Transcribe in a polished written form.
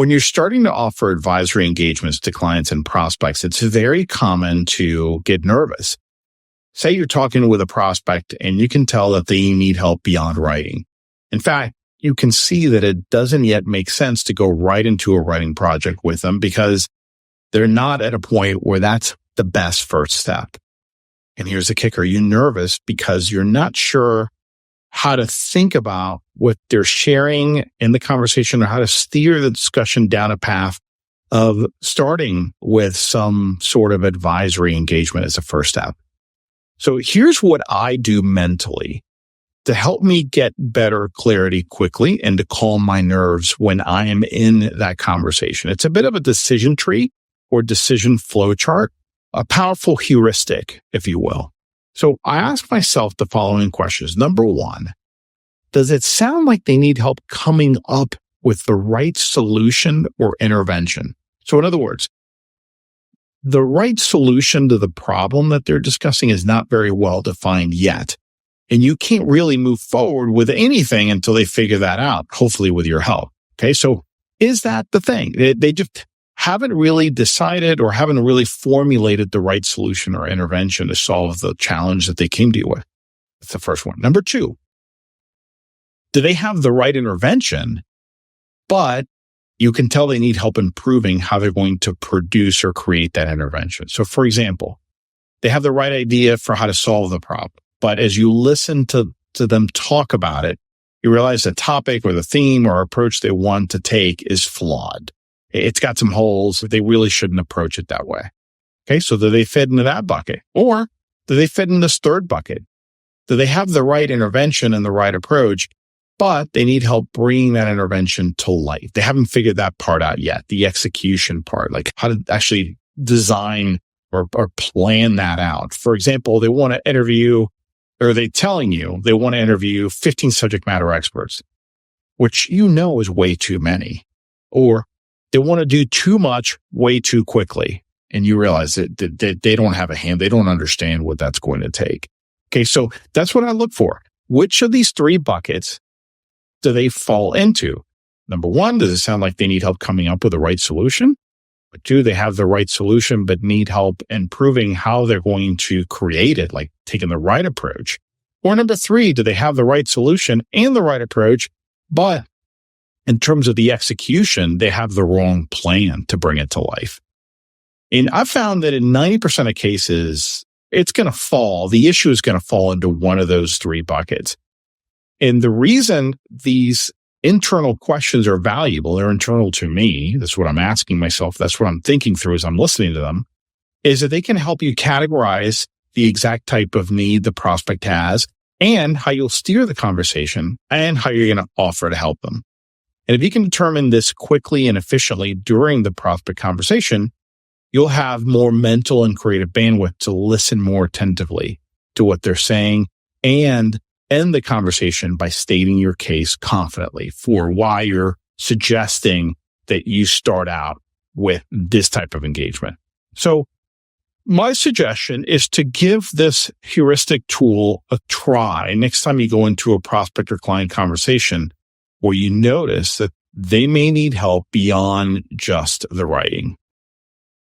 When you're starting to offer advisory engagements to clients and prospects, it's very common to get nervous. Say you're talking with a prospect and you can tell that they need help beyond writing. In fact, you can see that it doesn't yet make sense to go right into a writing project with them because they're not at a point where that's the best first step. And here's the kicker. You're nervous because you're not sure how to think about what they're sharing in the conversation or how to steer the discussion down a path of starting with some sort of advisory engagement as a first step. So here's what I do mentally to help me get better clarity quickly and to calm my nerves when I am in that conversation. It's a bit of a decision tree or decision flow chart, a powerful heuristic, if you will. So I ask myself the following questions. Number one, does it sound like they need help coming up with the right solution or intervention? So in other words, the right solution to the problem that they're discussing is not very well defined yet. And you can't really move forward with anything until they figure that out, hopefully with your help. Okay, so is that the thing? They just haven't really decided or haven't really formulated the right solution or intervention to solve the challenge that they came to you with. That's the first one. Number two, do they have the right intervention, but you can tell they need help improving how they're going to produce or create that intervention? So for example, they have the right idea for how to solve the problem, but as you listen to them talk about it, you realize the topic or the theme or approach they want to take is flawed. It's got some holes. They really shouldn't approach it that way. Okay, so do they fit into that bucket? Or do they fit in this third bucket? Do they have the right intervention and the right approach, but they need help bringing that intervention to life? They haven't figured that part out yet, the execution part, like how to actually design or plan that out. For example, they want to interview, or they're telling you they want to interview 15 subject matter experts, which you know is way too many. Or they want to do too much way too quickly. And you realize that they don't have a hand. They don't understand what that's going to take. Okay, so that's what I look for. Which of these three buckets do they fall into? Number one, does it sound like they need help coming up with the right solution? But two, they have the right solution, but need help improving how they're going to create it, like taking the right approach. Or number three, do they have the right solution and the right approach, but in terms of the execution, they have the wrong plan to bring it to life? And I've found that in 90% of cases, it's going to fall. The issue is going to fall into one of those three buckets. And the reason these internal questions are valuable, they're internal to me, that's what I'm asking myself, that's what I'm thinking through as I'm listening to them, is that they can help you categorize the exact type of need the prospect has and how you'll steer the conversation and how you're going to offer to help them. And if you can determine this quickly and efficiently during the prospect conversation, you'll have more mental and creative bandwidth to listen more attentively to what they're saying and end the conversation by stating your case confidently for why you're suggesting that you start out with this type of engagement. So my suggestion is to give this heuristic tool a try next time you go into a prospect or client conversation where you notice that they may need help beyond just the writing.